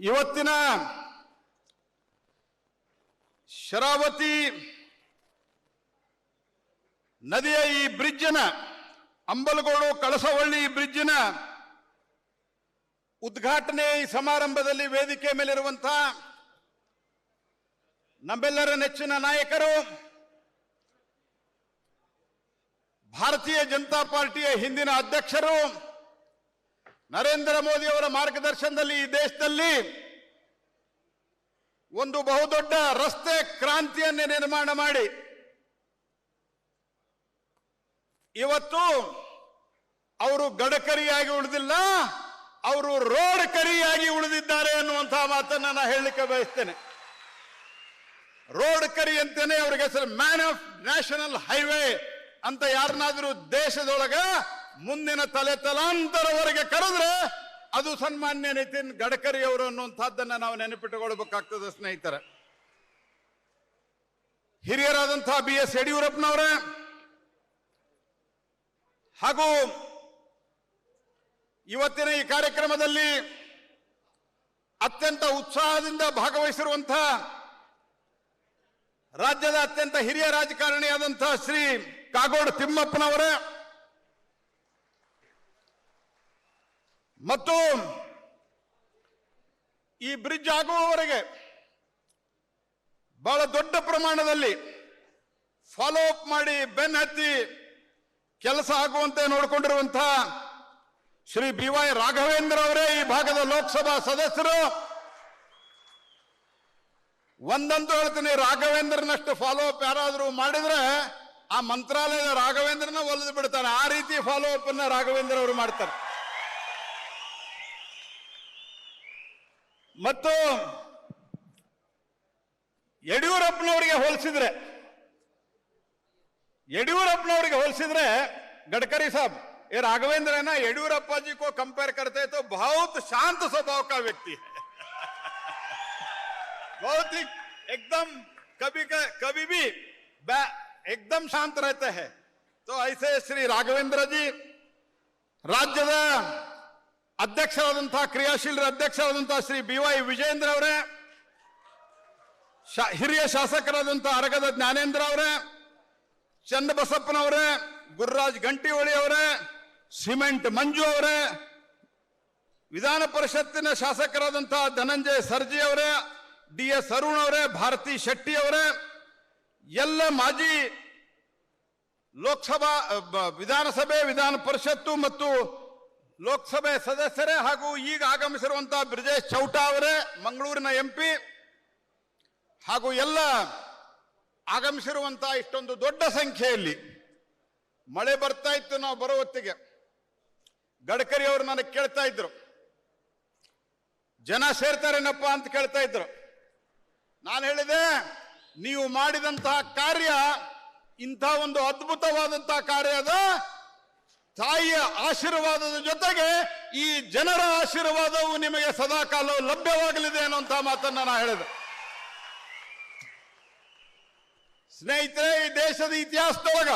ಇವತ್ತಿನ ಶರಾವತಿ ನದಿಯ ಈ ಬ್ರಿಡ್ಜ್ನ ಅಂಬಲಗೋಡು ಕಳಸವಳ್ಳಿ ಬ್ರಿಡ್ಜ್ನ ಉದ್ಘಾಟನೆ ಈ ಸಮಾರಂಭದಲ್ಲಿ ವೇದಿಕೆ ಮೇಲಿರುವಂತಹ ನಮ್ಮೆಲ್ಲರ ನೆಚ್ಚಿನ ನಾಯಕರು, ಭಾರತೀಯ ಜನತಾ ಪಾರ್ಟಿಯ ಹಿಂದಿನ ಅಧ್ಯಕ್ಷರು, ನರೇಂದ್ರ ಮೋದಿ ಅವರ ಮಾರ್ಗದರ್ಶನದಲ್ಲಿ ಈ ದೇಶದಲ್ಲಿ ಒಂದು ಬಹುದೊಡ್ಡ ರಸ್ತೆ ಕ್ರಾಂತಿಯನ್ನು ನಿರ್ಮಾಣ ಮಾಡಿ ಇವತ್ತು ಅವರು ಗಡಕರಿಯಾಗಿ ಉಳಿದಿಲ್ಲ, ಅವರು ರೋಡ್ ಕರಿಯಾಗಿ ಉಳಿದಿದ್ದಾರೆ ಅನ್ನುವಂತಹ ಮಾತನ್ನ ನಾನು ಹೇಳಲಿಕ್ಕೆ ಬಯಸ್ತೇನೆ. ರೋಡ್ ಕರಿ ಅಂತೇನೆ ಅವ್ರಿಗೆ ಹೆಸರು. ಮ್ಯಾನ್ ಆಫ್ ನ್ಯಾಷನಲ್ ಹೈವೇ ಅಂತ ಯಾರನ್ನಾದ್ರೂ ದೇಶದೊಳಗ ಮುಂದಿನ ತಲಾಂತರವರೆಗೆ ಕರೆದ್ರೆ ಅದು ಸನ್ಮಾನ್ಯ ನಿತಿನ್ ಗಡ್ಕರಿ ಅವರು ಅನ್ನುವಂಥದ್ದನ್ನ ನಾವು ನೆನಪಿಟ್ಟುಕೊಳ್ಬೇಕಾಗ್ತದೆ ಸ್ನೇಹಿತರೆ. ಹಿರಿಯರಾದಂತಹ BS ಯಡಿಯೂರಪ್ಪನವರೇ ಹಾಗೂ ಇವತ್ತಿನ ಈ ಕಾರ್ಯಕ್ರಮದಲ್ಲಿ ಅತ್ಯಂತ ಉತ್ಸಾಹದಿಂದ ಭಾಗವಹಿಸಿರುವಂತಹ ರಾಜ್ಯದ ಅತ್ಯಂತ ಹಿರಿಯ ರಾಜಕಾರಣಿಯಾದಂತಹ ಶ್ರೀ ಕಾಗೋಡು ತಿಮ್ಮಪ್ಪನವರೇ ಮತ್ತು ಈ ಬ್ರಿಡ್ಜ್ ಆಗುವವರೆಗೆ ಬಹಳ ದೊಡ್ಡ ಪ್ರಮಾಣದಲ್ಲಿ ಫಾಲೋ ಅಪ್ ಮಾಡಿ ಬೆನ್ನತ್ತಿ ಕೆಲಸ ಆಗುವಂತೆ ನೋಡಿಕೊಂಡಿರುವಂತಹ ಶ್ರೀ BY ರಾಘವೇಂದ್ರ ಅವರೇ ಈ ಭಾಗದ ಲೋಕಸಭಾ ಸದಸ್ಯರು. ಒಂದಂತೂ ಹೇಳ್ತೀನಿ, ರಾಘವೇಂದ್ರನಷ್ಟು ಫಾಲೋ ಅಪ್ ಯಾರಾದರೂ ಮಾಡಿದ್ರೆ ಆ ಮಂತ್ರಾಲಯದ ರಾಘವೇಂದ್ರನ ಒಲಿದು ಬಿಡ್ತಾರೆ. ಆ ರೀತಿ ಫಾಲೋ ಅಪ್ ಅನ್ನ ರಾಘವೇಂದ್ರ ಅವರು ಮಾಡ್ತಾರೆ. ಮತ್ತು ಯಡಿಯೂರಪ್ಪನವರಿಗೆ ಹೋಲಿಸಿದ್ರೆ गडकरी साहब ये राघवेंद्र है ना, येडियूरप्पा जी को कंपेयर करते हैं तो बहुत शांत स्वभाव का व्यक्ति है बहुत ही एकदम कभी भी एकदम शांत रहते हैं. तो ऐसे श्री राघवेंद्र जी राज्यದ ಅಧ್ಯಕ್ಷರಾದಂತಹ ಕ್ರಿಯಾಶೀಲ ಅಧ್ಯಕ್ಷರಾದಂತಹ ಶ್ರೀ BY ವಿಜೇಂದ್ರ ಅವರೇ, ಹಿರಿಯ ಶಾಸಕರಾದಂತಹ ಅರಗದ ಜ್ಞಾನೇಂದ್ರ ಅವರೇ, ಚನ್ನಬಸಪ್ಪನವರೇ, ಗುರುರಾಜ್ ಗಂಟಿಹೊಳಿ ಅವರೇ, ಸಿಮೆಂಟ್ ಮಂಜು ಅವರೇ, ವಿಧಾನ ಪರಿಷತ್ತಿನ ಶಾಸಕರಾದಂತಹ ಧನಂಜಯ ಸರ್ಜಿ ಅವರೇ, DS ಅರುಣ್ ಅವರೇ, ಭಾರತಿ ಶೆಟ್ಟಿ ಅವರೇ, ಎಲ್ಲ ಮಾಜಿ ಲೋಕಸಭಾ ವಿಧಾನಸಭೆ, ವಿಧಾನ ಪರಿಷತ್ತು ಮತ್ತು ಲೋಕಸಭೆ ಸದಸ್ಯರೇ ಹಾಗೂ ಈಗ ಆಗಮಿಸಿರುವಂತಹ ಬ್ರಿಜೇಶ್ ಚೌಟಾ ಅವರೇ, ಮಂಗಳೂರಿನ MP, ಹಾಗೂ ಎಲ್ಲ ಆಗಮಿಸಿರುವಂತಹ ಇಷ್ಟೊಂದು ದೊಡ್ಡ ಸಂಖ್ಯೆಯಲ್ಲಿ ಮಳೆ ಬರ್ತಾ ಇತ್ತು. ನಾವು ಬರೋ ಹೊತ್ತಿಗೆ ಗಡ್ಕರಿ ಅವರು ನನಗೆ ಕೇಳ್ತಾ ಇದ್ರು, ಜನ ಸೇರ್ತಾರೇನಪ್ಪ ಅಂತ ಕೇಳ್ತಾ ಇದ್ರು. ನಾನು ಹೇಳಿದೆ, ನೀವು ಮಾಡಿದಂತಹ ಕಾರ್ಯ ಇಂಥ ಒಂದು ಅದ್ಭುತವಾದಂತಹ ಕಾರ್ಯ ಅದ. ತಾಯಿಯ ಆಶೀರ್ವಾದದ ಜೊತೆಗೆ ಈ ಜನರ ಆಶೀರ್ವಾದವು ನಿಮಗೆ ಸದಾಕಾಲ ಲಭ್ಯವಾಗಲಿದೆ ಅನ್ನುವಂತಹ ಮಾತನ್ನ ನಾನು ಹೇಳಿದೆ. ಸ್ನೇಹಿತರೆ, ಈ ದೇಶದ ಇತಿಹಾಸದೊಳಗ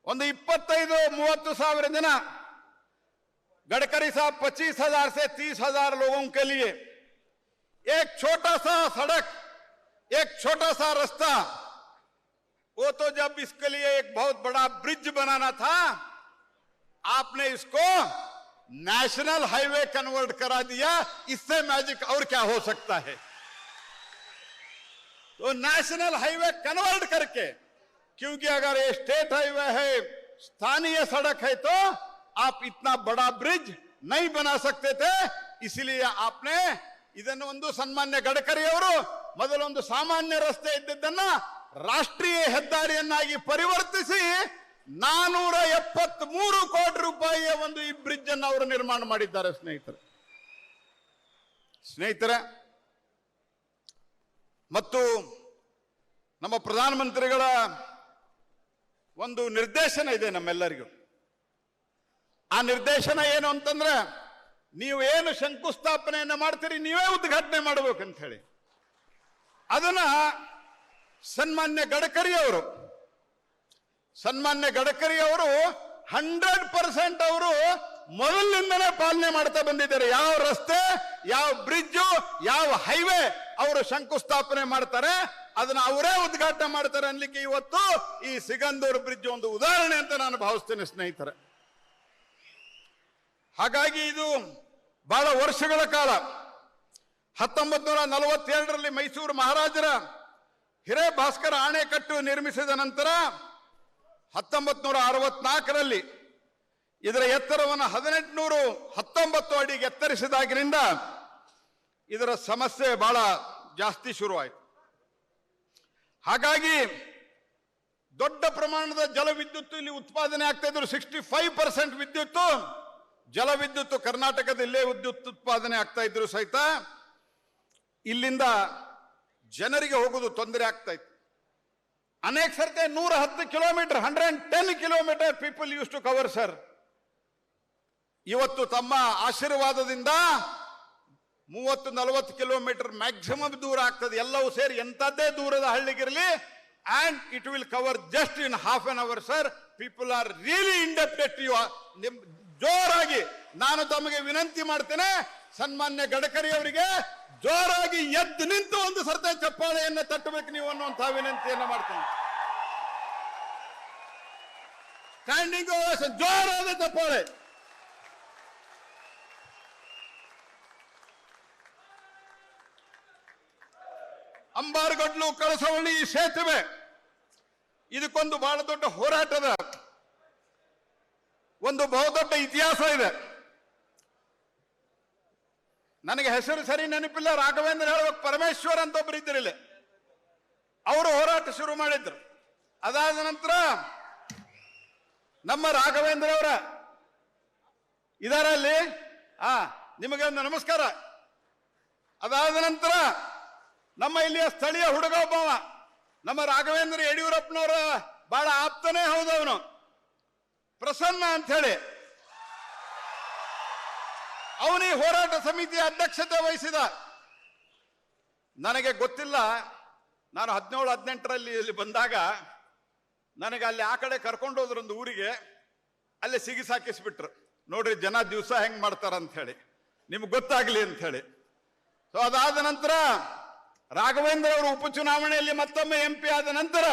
ಒಂದು 25-30 ಸಾವಿರ ಜನ गडकरी साहब 25,000 से 30,000 लोगों के लिए एक छोटा सा सड़क, एक छोटा सा रास्ता, वो तो जब इसके लिए एक बहुत बड़ा ब्रिज बनाना था, आपने इसको नेशनल हाईवे कन्वर्ट करा दिया. इससे मैजिक और क्या हो सकता है. तो नेशनल हाईवे कन्वर्ट करके, क्योंकि अगर ये स्टेट हाईवे है, स्थानीय सड़क है, तो आप इतना बड़ा ब्रिज नहीं बना सकते थे. इसलिए आपने ಇದನ್ನು ಒಂದು ಸನ್ಮಾನ್ಯ ಗಡ್ಕರಿ ಅವರು ಮೊದಲೊಂದು ಸಾಮಾನ್ಯ ರಸ್ತೆ ಇದ್ದದ್ದನ್ನ ರಾಷ್ಟ್ರೀಯ ಹೆದ್ದಾರಿಯನ್ನಾಗಿ ಪರಿವರ್ತಿಸಿ 473 ಕೋಟಿ ರೂಪಾಯಿಯ ಒಂದು ಈ ಬ್ರಿಡ್ಜ್ ಅನ್ನು ಅವರು ನಿರ್ಮಾಣ ಮಾಡಿದ್ದಾರೆ. ಸ್ನೇಹಿತರೆ, ಮತ್ತು ನಮ್ಮ ಪ್ರಧಾನಮಂತ್ರಿಗಳ ಒಂದು ನಿರ್ದೇಶನ ಇದೆ ನಮ್ಮೆಲ್ಲರಿಗೂ. ಆ ನಿರ್ದೇಶನ ಏನು ಅಂತಂದ್ರೆ, ನೀವು ಏನು ಶಂಕುಸ್ಥಾಪನೆಯನ್ನು ಮಾಡ್ತೀರಿ ನೀವೇ ಉದ್ಘಾಟನೆ ಮಾಡಬೇಕಂತ ಹೇಳಿ. ಅದನ್ನ ಸನ್ಮಾನ್ಯ ಗಡ್ಕರಿ ಅವರು 100% ಅವರು ಮೊದಲಿನಿಂದಲೇ ಪಾಲನೆ ಮಾಡ್ತಾ ಬಂದಿದ್ದಾರೆ. ಯಾವ ರಸ್ತೆ, ಯಾವ ಬ್ರಿಡ್ಜ್, ಯಾವ ಹೈವೇ ಅವರು ಶಂಕುಸ್ಥಾಪನೆ ಮಾಡ್ತಾರೆ, ಅದನ್ನ ಅವರೇ ಉದ್ಘಾಟನೆ ಮಾಡ್ತಾರೆ ಅನ್ಲಿಕ್ಕೆ ಇವತ್ತು ಈ ಸಿಗಂದೂರು ಬ್ರಿಡ್ಜ್ ಒಂದು ಉದಾಹರಣೆ ಅಂತ ನಾನು ಭಾವಿಸ್ತೇನೆ ಸ್ನೇಹಿತರೆ. ಹಾಗಾಗಿ ಇದು ಬಹಳ ವರ್ಷಗಳ ಕಾಲ 1942ರಲ್ಲಿ ಮೈಸೂರು ಮಹಾರಾಜರ ಹಿರೇಭಾಸ್ಕರ ಅಣೆಕಟ್ಟು ನಿರ್ಮಿಸಿದ ನಂತರ 1964ರಲ್ಲಿ ಇದರ ಎತ್ತರವನ್ನು 1819 ಅಡಿಗೆ ಎತ್ತರಿಸಿದಾಗಿನಿಂದ ಇದರ ಸಮಸ್ಯೆ ಬಹಳ ಜಾಸ್ತಿ ಶುರುವಾಯಿತು. ಹಾಗಾಗಿ ದೊಡ್ಡ ಪ್ರಮಾಣದ ಜಲವಿದ್ಯುತ್ ಇಲ್ಲಿ ಉತ್ಪಾದನೆ ಆಗ್ತಾ ಇದ್ರು. 65% ವಿದ್ಯುತ್ ಜಲವಿದ್ಯುತ್ ಕರ್ನಾಟಕದಲ್ಲೇ ವಿದ್ಯುತ್ ಉತ್ಪಾದನೆ ಆಗ್ತಾ ಇದ್ರು ಸಹಿತ ಇಲ್ಲಿಂದ ಜನರಿಗೆ ಹೋಗೋದು ತೊಂದರೆ ಆಗ್ತಾ ಇತ್ತು. ಅನೇಕ ಸರ್ತಿ 110 kilometre 110 kilometre people use to cover sir. ಇವತ್ತು ತಮ್ಮ ಆಶೀರ್ವಾದದಿಂದ 30-40 ಕಿಲೋಮೀಟರ್ ಮ್ಯಾಕ್ಸಿಮಮ್ ದೂರ ಆಗ್ತದೆ. ಎಲ್ಲವೂ ಸೇರಿ ಎಂಥದ್ದೇ ದೂರದ ಹಳ್ಳಿಗಿರಲಿ, and it will cover just in half an hour sir. People are really indebted to you. ಜೋರಾಗಿ ನಾನು ತಮಗೆ ವಿನಂತಿ ಮಾಡ್ತೇನೆ, ಸನ್ಮಾನ್ಯ ಗಡ್ಕರಿ ಅವರಿಗೆ ಜೋರಾಗಿ ಎದ್ದು ನಿಂತು ಒಂದು ಸರ್ತಿ ಚಪ್ಪಾಳೆಯನ್ನು ತಟ್ಟಬೇಕು ನೀವು ಅನ್ನುವಂತಹ ವಿನಂತಿಯನ್ನು ಮಾಡ್ತೇನೆ. ಸ್ಟ್ಯಾಂಡಿಂಗ್ ಓವೇಷನ್, ಜೋರಾದ ಚಪ್ಪಾಳೆ. ಅಂಬಾರಗಡ್ಲು ಕಳಸವಳ್ಳಿ ಸೇತುವೆ ಇದಕ್ಕೊಂದು ಬಹಳ ದೊಡ್ಡ ಹೋರಾಟದ ಒಂದು ಬಹುದೊಡ್ಡ ಇತಿಹಾಸ ಇದೆ. ನನಗೆ ಹೆಸರು ಸರಿ ನೆನಪಿಲ್ಲ, ರಾಘವೇಂದ್ರ ಹೇಳುವಾಗ ಪರಮೇಶ್ವರ್ ಅಂತ ಒಬ್ಬರು ಇದ್ದಿರಲಿಲ್ಲ, ಅವರು ಹೋರಾಟ ಶುರು ಮಾಡಿದ್ರು. ಅದಾದ ನಂತರ ನಮ್ಮ ರಾಘವೇಂದ್ರ ಅವರ ಇದರಲ್ಲಿ ನಿಮಗೆ ಒಂದು ನಮಸ್ಕಾರ. ಅದಾದ ನಂತರ ನಮ್ಮ ಇಲ್ಲಿಯ ಸ್ಥಳೀಯ ಹುಡುಗ ಒಬ್ಬವ, ನಮ್ಮ ರಾಘವೇಂದ್ರ ಯಡಿಯೂರಪ್ಪನವರ ಬಹಳ ಆಪ್ತನೇ ಹೌದವನು, ಪ್ರಸನ್ನ ಅಂತ ಹೇಳಿ, ಅವನು ಈ ಹೋರಾಟ ಸಮಿತಿಯ ಅಧ್ಯಕ್ಷತೆ ವಹಿಸಿದ. ನನಗೆ ಗೊತ್ತಿಲ್ಲ, ನಾನು 17-18ರಲ್ಲಿ ಇಲ್ಲಿ ಬಂದಾಗ ನನಗೆ ಅಲ್ಲಿ ಆ ಕಡೆ ಕರ್ಕೊಂಡು ಹೋದ್ರು ಒಂದು ಊರಿಗೆ, ಅಲ್ಲಿ ಸಿಗಿಸಾಕಿಸ್ಬಿಟ್ರು. ನೋಡ್ರಿ ಜನ ದಿವಸ ಹೆಂಗ್ ಮಾಡ್ತಾರ ಅಂತ ಹೇಳಿ, ನಿಮ್ಗೆ ಗೊತ್ತಾಗ್ಲಿ ಅಂತ ಹೇಳಿ. ಸೊ ಅದಾದ ನಂತರ ರಾಘವೇಂದ್ರ ಅವರು ಉಪಚುನಾವಣೆಯಲ್ಲಿ ಮತ್ತೊಮ್ಮೆ MP ಆದ ನಂತರ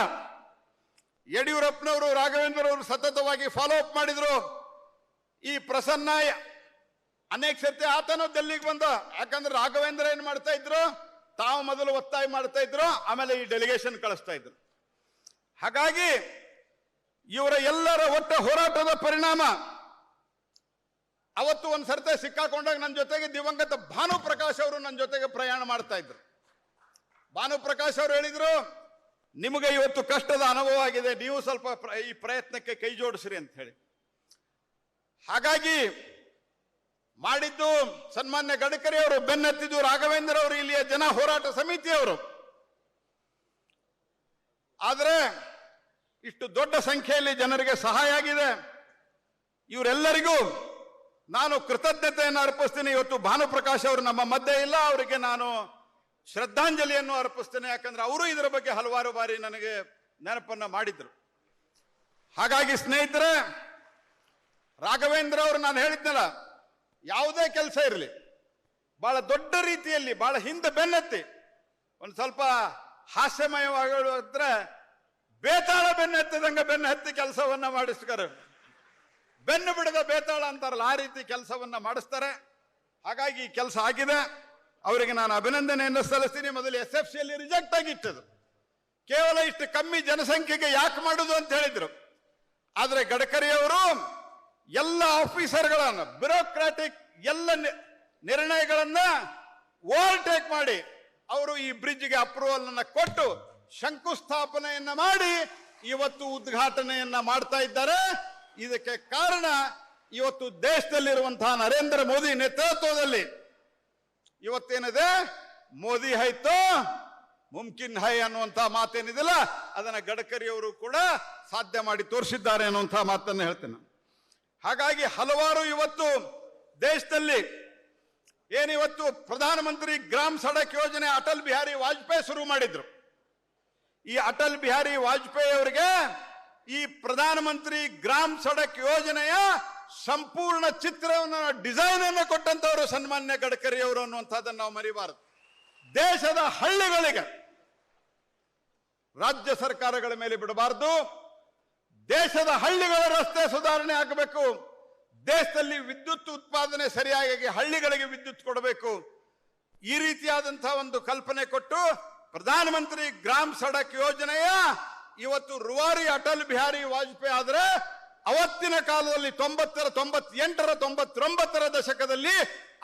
ಯಡಿಯೂರಪ್ಪನವರು ರಾಘವೇಂದ್ರ ಅವರು ಸತತವಾಗಿ ಫಾಲೋ ಅಪ್ ಮಾಡಿದ್ರು. ಈ ಪ್ರಸನ್ನ ಅನೇಕ ಸರ್ತಿ ಆತನೂ ಡೆಲ್ಲಿಗೆ ಬಂದ, ಯಾಕಂದ್ರೆ ರಾಘವೇಂದ್ರ ಏನ್ ಮಾಡ್ತಾ ಇದ್ರು, ತಾವು ಮೊದಲು ಒತ್ತಾಯ ಮಾಡ್ತಾ ಇದ್ರು, ಆಮೇಲೆ ಈ ಡೆಲಿಗೇಷನ್ ಕಳಿಸ್ತಾ ಇದ್ರು. ಹಾಗಾಗಿ ಇವರ ಎಲ್ಲರ ಒಟ್ಟ ಹೋರಾಟದ ಪರಿಣಾಮ ಅವತ್ತು ಒಂದು ಸರ್ತಿ ಸಿಕ್ಕಾಕೊಂಡಾಗ ನನ್ನ ಜೊತೆಗೆ ದಿವಂಗತ ಭಾನುಪ್ರಕಾಶ್ ಅವರು ನನ್ನ ಜೊತೆಗೆ ಪ್ರಯಾಣ ಮಾಡ್ತಾ ಇದ್ರು. ಭಾನುಪ್ರಕಾಶ್ ಅವರು ಹೇಳಿದ್ರು, ನಿಮಗೆ ಇವತ್ತು ಕಷ್ಟದ ಅನುಭವ ಆಗಿದೆ, ನೀವು ಸ್ವಲ್ಪ ಈ ಪ್ರಯತ್ನಕ್ಕೆ ಕೈ ಜೋಡಿಸ್ರಿ ಅಂತ ಹೇಳಿ. ಹಾಗಾಗಿ ಮಾಡಿದ್ದು ಸನ್ಮಾನ್ಯ ಗಡ್ಕರಿ ಅವರು, ಬೆನ್ನತ್ತಿದ್ದು ರಾಘವೇಂದ್ರ ಅವರು, ಇಲ್ಲಿಯ ಜನ ಹೋರಾಟ ಸಮಿತಿಯವರು. ಆದರೆ ಇಷ್ಟು ದೊಡ್ಡ ಸಂಖ್ಯೆಯಲ್ಲಿ ಜನರಿಗೆ ಸಹಾಯ ಆಗಿದೆ. ಇವರೆಲ್ಲರಿಗೂ ನಾನು ಕೃತಜ್ಞತೆಯನ್ನು ಅರ್ಪಿಸ್ತೀನಿ. ಇವತ್ತು ಭಾನುಪ್ರಕಾಶ್ ಅವರು ನಮ್ಮ ಮಧ್ಯೆ ಇಲ್ಲ, ಅವರಿಗೆ ನಾನು ಶ್ರದ್ಧಾಂಜಲಿಯನ್ನು ಅರ್ಪಿಸ್ತೇನೆ. ಯಾಕಂದ್ರೆ ಅವರು ಇದರ ಬಗ್ಗೆ ಹಲವಾರು ಬಾರಿ ನನಗೆ ನೆನಪನ್ನ ಮಾಡಿದ್ರು. ಹಾಗಾಗಿ ಸ್ನೇಹಿತರೆ, ರಾಘವೇಂದ್ರ ಅವರು ನಾನು ಹೇಳಿದ್ನಲ್ಲ, ಯಾವುದೇ ಕೆಲಸ ಇರಲಿ ಬಹಳ ದೊಡ್ಡ ರೀತಿಯಲ್ಲಿ ಬಹಳ ಹಿಂದೆ ಬೆನ್ನತ್ತಿ ಒಂದು ಸ್ವಲ್ಪ ಹಾಸ್ಯಮಯವಾಗಿದ್ರೆ ಬೇತಾಳ ಬೆನ್ನತ್ತಿದಂಗೆ ಬೆನ್ನ ಹತ್ತಿ ಕೆಲಸವನ್ನ ಮಾಡಿಸ್ತಾರೆ. ಬೆನ್ನು ಬಿಡದ ಬೇತಾಳ ಅಂತಾರಲ್ಲ, ಆ ರೀತಿ ಕೆಲಸವನ್ನ ಮಾಡಿಸ್ತಾರೆ. ಹಾಗಾಗಿ ಈ ಕೆಲಸ ಆಗಿದೆ, ಅವರಿಗೆ ನಾನು ಅಭಿನಂದನೆಯನ್ನು ಸಲ್ಲಿಸ್ತೀನಿ. ಮೊದಲು SFCಯಲ್ಲಿ ರಿಜೆಕ್ಟ್ ಆಗಿತ್ತದು, ಕೇವಲ ಇಷ್ಟು ಕಮ್ಮಿ ಜನಸಂಖ್ಯೆಗೆ ಯಾಕೆ ಮಾಡುದು ಅಂತ ಹೇಳಿದ್ರು. ಆದರೆ ಗಡ್ಕರಿ ಅವರು ಎಲ್ಲ ಆಫೀಸರ್ಗಳನ್ನ, ಬ್ಯೂರೋಕ್ರಾಟಿಕ್ ಎಲ್ಲ ನಿರ್ಣಯಗಳನ್ನ ಓವರ್ಟೇಕ್ ಮಾಡಿ ಅವರು ಈ ಬ್ರಿಡ್ಜ್ಗೆ ಅಪ್ರೂವಲ್ ಅನ್ನ ಕೊಟ್ಟು ಶಂಕುಸ್ಥಾಪನೆಯನ್ನ ಮಾಡಿ ಇವತ್ತು ಉದ್ಘಾಟನೆಯನ್ನ ಮಾಡ್ತಾ ಇದ್ದಾರೆ. ಇದಕ್ಕೆ ಕಾರಣ ಇವತ್ತು ದೇಶದಲ್ಲಿರುವಂತಹ ನರೇಂದ್ರ ಮೋದಿ ನೇತೃತ್ವದಲ್ಲಿ ಇವತ್ತೇನಿದೆ, ಮೋದಿ ಹೈತೋ ಮುಮ್ಕಿನ್ ಹೈ ಅನ್ನುವಂತಹ ಮಾತೇನಿದಿಲ್ಲ, ಅದನ್ನ ಗಡ್ಕರಿ ಅವರು ಕೂಡ ಸಾಧ್ಯ ಮಾಡಿ ತೋರಿಸಿದ್ದಾರೆ ಅನ್ನುವಂತಹ ಮಾತನ್ನು ಹೇಳ್ತೇನೆ. ಹಾಗಾಗಿ ಹಲವಾರು ಇವತ್ತು ದೇಶದಲ್ಲಿ ಏನಿವತ್ತು ಪ್ರಧಾನಮಂತ್ರಿ ಗ್ರಾಮ್ ಸಡಕ್ ಯೋಜನೆ ಅಟಲ್ ಬಿಹಾರಿ ವಾಜಪೇಯಿ ಶುರು ಮಾಡಿದ್ರು. ಈ ಅಟಲ್ ಬಿಹಾರಿ ವಾಜಪೇಯಿ ಅವರಿಗೆ ಈ ಪ್ರಧಾನಮಂತ್ರಿ ಗ್ರಾಮ್ ಸಡಕ್ ಯೋಜನೆಯ ಸಂಪೂರ್ಣ ಚಿತ್ರವನ್ನು ಡಿಸೈನ್ ಅನ್ನು ಕೊಟ್ಟಂತವರು ಸನ್ಮಾನ್ಯ ಗಡ್ಕರಿ ಅವರು ಅನ್ನುವಂಥದ್ದನ್ನು ನಾವು ಮರಿಬಾರದು. ದೇಶದ ಹಳ್ಳಿಗಳಿಗೆ ರಾಜ್ಯ ಸರ್ಕಾರಗಳ ಮೇಲೆ ಬಿಡಬಾರದು. ದೇಶದ ಹಳ್ಳಿಗಳ ರಸ್ತೆ ಸುಧಾರಣೆ ಆಗಬೇಕು. ದೇಶದಲ್ಲಿ ವಿದ್ಯುತ್ ಉತ್ಪಾದನೆ ಸರಿಯಾಗಿ ಹಳ್ಳಿಗಳಿಗೆ ವಿದ್ಯುತ್ ಕೊಡಬೇಕು. ಈ ರೀತಿಯಾದಂತಹ ಒಂದು ಕಲ್ಪನೆ ಕೊಟ್ಟು ಪ್ರಧಾನಮಂತ್ರಿ ಗ್ರಾಮ ಸಡಕ್ ಯೋಜನೆಯ ಇವತ್ತು ರೂವಾರಿ ಅಟಲ್ ಬಿಹಾರಿ ವಾಜಪೇಯಿ ಆದ್ರೆ ಅವತ್ತಿನ ಕಾಲದಲ್ಲಿ 90ರ 98ರ 99ರ ದಶಕದಲ್ಲಿ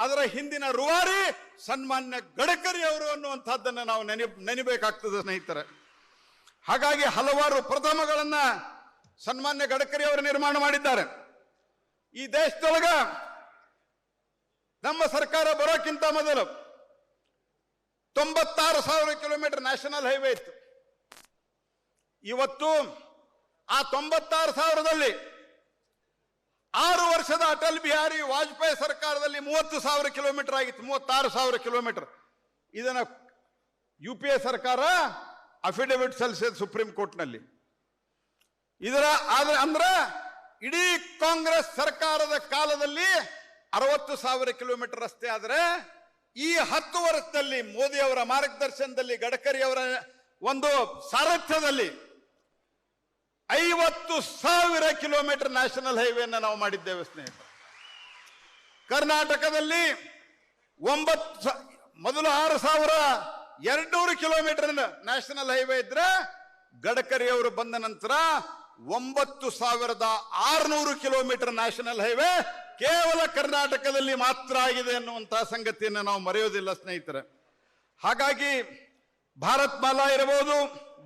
ಅದರ ಹಿಂದಿನ ರೂವಾರಿ ಸನ್ಮಾನ್ಯ ಗಡ್ಕರಿ ಅವರು ಅನ್ನುವಂಥದ್ದನ್ನು ನಾವು ನೆನಬೇಕಾಗ್ತದೆ ಸ್ನೇಹಿತರೆ. ಹಾಗಾಗಿ ಹಲವಾರು ಪ್ರಥಮಗಳನ್ನ ಸನ್ಮಾನ್ಯ ಗಡ್ಕರಿ ಅವರು ನಿರ್ಮಾಣ ಮಾಡಿದ್ದಾರೆ. ಈ ದೇಶದೊಳಗ ನಮ್ಮ ಸರ್ಕಾರ ಬರೋಕ್ಕಿಂತ ಮೊದಲು 96,000 ಕಿಲೋಮೀಟರ್ ನ್ಯಾಷನಲ್ ಹೈವೇ ಇತ್ತು. ಇವತ್ತು ಆ 96,000ದಲ್ಲಿ 6 ವರ್ಷದ ಅಟಲ್ ಬಿಹಾರಿ ವಾಜಪೇಯಿ ಸರ್ಕಾರದಲ್ಲಿ 30,000 ಕಿಲೋಮೀಟರ್ ಆಗಿತ್ತು. 36,000 ಕಿಲೋಮೀಟರ್. ಇದನ್ನ UPA ಸರ್ಕಾರ ಅಫಿಡವಿಟ್ ಸಲ್ಲಿಸಿದ ಸುಪ್ರೀಂ ಕೋರ್ಟ್ನಲ್ಲಿ. ಇದರ ಅಂದ್ರೆ ಇಡೀ ಕಾಂಗ್ರೆಸ್ ಸರ್ಕಾರದ ಕಾಲದಲ್ಲಿ 60,000 ಕಿಲೋಮೀಟರ್ ರಸ್ತೆ ಆದರೆ ಈ 10 ವರ್ಷದಲ್ಲಿ ಮೋದಿ ಅವರ ಮಾರ್ಗದರ್ಶನದಲ್ಲಿ ಗಡ್ಕರಿ ಅವರ ಒಂದು ಸಾರಥ್ಯದಲ್ಲಿ 50,000 ಕಿಲೋಮೀಟರ್ ನ್ಯಾಷನಲ್ ಹೈವೇನ ನಾವು ಮಾಡಿದ್ದೇವೆ ಸ್ನೇಹಿತರೆ. ಕರ್ನಾಟಕದಲ್ಲಿ ಮೊದಲು 6,200 ಕಿಲೋಮೀಟರ್ ನ್ಯಾಷನಲ್ ಹೈವೇ ಇದ್ರೆ ಗಡ್ಕರಿ ಅವರು ಬಂದ ನಂತರ 9,600 ಕಿಲೋಮೀಟರ್ ನ್ಯಾಷನಲ್ ಹೈವೇ ಕೇವಲ ಕರ್ನಾಟಕದಲ್ಲಿ ಮಾತ್ರ ಆಗಿದೆ ಅನ್ನುವಂತಹ ಸಂಗತಿಯನ್ನು ನಾವು ಮರೆಯೋದಿಲ್ಲ ಸ್ನೇಹಿತರೆ. ಹಾಗಾಗಿ ಭಾರತ್ ಮಾಲಾ ಇರಬಹುದು,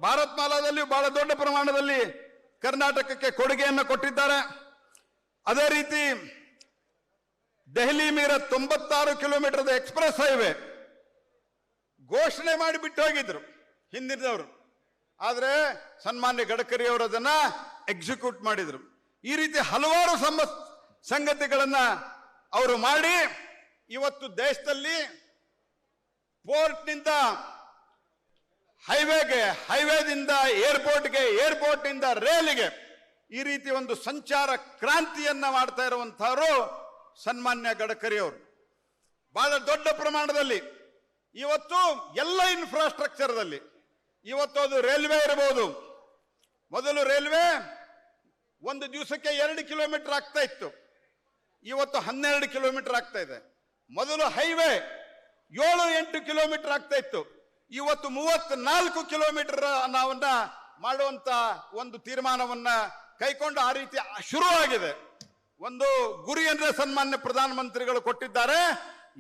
ಭಾರತ್ ಮಾಲಾದಲ್ಲಿ ಬಹಳ ದೊಡ್ಡ ಪ್ರಮಾಣದಲ್ಲಿ ಕರ್ನಾಟಕಕ್ಕೆ ಕೊಡುಗೆಯನ್ನು ಕೊಟ್ಟಿದ್ದಾರೆ. ಅದೇ ರೀತಿ ದೆಹಲಿ ಮೀರ 96 ಕಿಲೋಮೀಟರ್ ಎಕ್ಸ್ಪ್ರೆಸ್ ಹೈವೇ ಘೋಷಣೆ ಮಾಡಿ ಬಿಟ್ಟು ಹೋಗಿದ್ರು ಹಿಂದಿನವರು. ಆದರೆ ಸನ್ಮಾನ್ಯ ಗಡ್ಕರಿ ಅವರು ಅದನ್ನ ಎಕ್ಸಿಕ್ಯೂಟ್ ಮಾಡಿದ್ರು. ಈ ರೀತಿ ಹಲವಾರು ಸಂಗತಿಗಳನ್ನ ಅವರು ಮಾಡಿ ಇವತ್ತು ದೇಶದಲ್ಲಿ ಪೋರ್ಟ್ನಿಂದ ಹೈವೇಗೆ, ಹೈವೇದಿಂದ ಏರ್ಪೋರ್ಟ್ಗೆ, ಏರ್ಪೋರ್ಟ್ನಿಂದ ರೈಲಿಗೆ ಈ ರೀತಿ ಒಂದು ಸಂಚಾರ ಕ್ರಾಂತಿಯನ್ನ ಮಾಡ್ತಾ ಇರುವಂತಹವರು ಸನ್ಮಾನ್ಯ ಗಡ್ಕರಿ ಅವರು. ಬಹಳ ದೊಡ್ಡ ಪ್ರಮಾಣದಲ್ಲಿ ಇವತ್ತು ಎಲ್ಲ ಇನ್ಫ್ರಾಸ್ಟ್ರಕ್ಚರ್ದಲ್ಲಿ ಇವತ್ತು ಅದು ರೈಲ್ವೆ ಇರಬಹುದು. ಮೊದಲು ರೈಲ್ವೆ ಒಂದು ದಿವಸಕ್ಕೆ 2 ಕಿಲೋಮೀಟರ್ ಆಗ್ತಾ ಇತ್ತು, ಇವತ್ತು 12 ಕಿಲೋಮೀಟರ್ ಆಗ್ತಾ ಇದೆ. ಮೊದಲು ಹೈವೇ 7-8 ಕಿಲೋಮೀಟರ್ ಆಗ್ತಾ ಇತ್ತು, ಇವತ್ತು 34 ಕಿಲೋಮೀಟರ್ ನಾವನ್ನ ಮಾಡುವಂತ ಒಂದು ತೀರ್ಮಾನವನ್ನ ಕೈಕೊಂಡು ಆ ರೀತಿ ಶುರು ಆಗಿದೆ. ಒಂದು ಗುರಿಯನ್ನ ಸನ್ಮಾನ್ಯ ಪ್ರಧಾನಮಂತ್ರಿಗಳು ಕೊಟ್ಟಿದ್ದಾರೆ.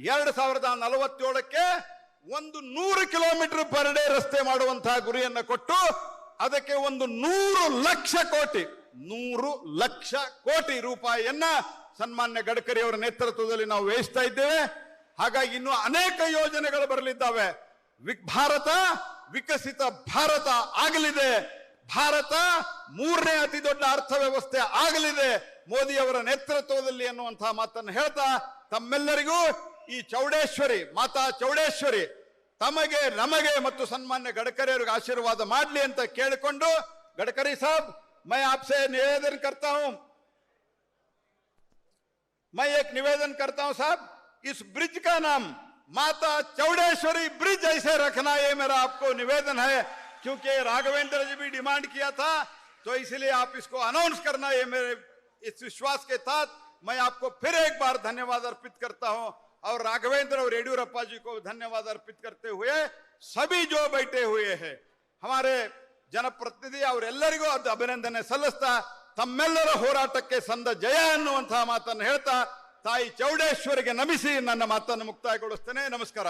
2047ಕ್ಕೆ 100 ಕಿಲೋಮೀಟರ್ ಪರ್ ಡೇ ರಸ್ತೆ ಮಾಡುವಂತಹ ಗುರಿಯನ್ನ ಕೊಟ್ಟು ಅದಕ್ಕೆ 100 ಲಕ್ಷ ಕೋಟಿ ರೂಪಾಯಿಯನ್ನ ಸನ್ಮಾನ್ಯ ಗಡ್ಕರಿ ಅವರ ನೇತೃತ್ವದಲ್ಲಿ ನಾವು ವ್ಯಯಿಸ್ತಾ ಇದ್ದೇವೆ. ಹಾಗಾಗಿ ಇನ್ನು ಅನೇಕ ಯೋಜನೆಗಳು ಬರಲಿದ್ದಾವೆ. ಭಾರತ ವಿಕಸಿತ ಭಾರತ ಆಗಲಿದೆ. ಭಾರತ 3ನೇ ಅತಿ ದೊಡ್ಡ ಅರ್ಥವ್ಯವಸ್ಥೆ ಆಗಲಿದೆ ಮೋದಿ ಅವರ ನೇತೃತ್ವದಲ್ಲಿ ಅನ್ನುವಂತಹ ಮಾತನ್ನು ಹೇಳ್ತಾ ತಮ್ಮೆಲ್ಲರಿಗೂ ಈ ಚೌಡೇಶ್ವರಿ, ಮಾತಾ ಚೌಡೇಶ್ವರಿ ತಮಗೆ, ನಮಗೆ ಮತ್ತು ಸನ್ಮಾನ್ಯ ಗಡ್ಕರಿ ಅವರಿಗೆ ಆಶೀರ್ವಾದ ಮಾಡಲಿ ಅಂತ ಕೇಳಿಕೊಂಡು, गडकरी साहब मैं आपसे निवेदन करता हूं, मैं एक निवेदन करता हूं साहब, इस ब्रिज का नाम माता चौड़ेश्वरी ब्रिज ऐसे रखना, ये मेरा आपको निवेदन है, क्योंकि राघवेंद्र जी भी डिमांड किया था, तो इसलिए आप इसको अनाउंस करना। ये मेरे इस विश्वास के साथ मैं आपको फिर एक बार धन्यवाद अर्पित करता हूं और राघवेंद्र और येडियुरप्पा जी को धन्यवाद अर्पित करते हुए सभी जो बैठे हुए हैं हमारे ಜನಪ್ರತಿನಿಧಿ ಅವರೆಲ್ಲರಿಗೂ ಅಭಿನಂದನೆ ಸಲ್ಲಿಸ್ತಾ ತಮ್ಮೆಲ್ಲರ ಹೋರಾಟಕ್ಕೆ ಸಂದ ಜಯ ಅನ್ನುವಂತಹ ಮಾತನ್ನು ಹೇಳ್ತಾ ತಾಯಿ ಚೌಡೇಶ್ವರಿಗೆ ನಮಿಸಿ ನನ್ನ ಮಾತನ್ನು ಮುಕ್ತಾಯಗೊಳಿಸ್ತೇನೆ. ನಮಸ್ಕಾರ.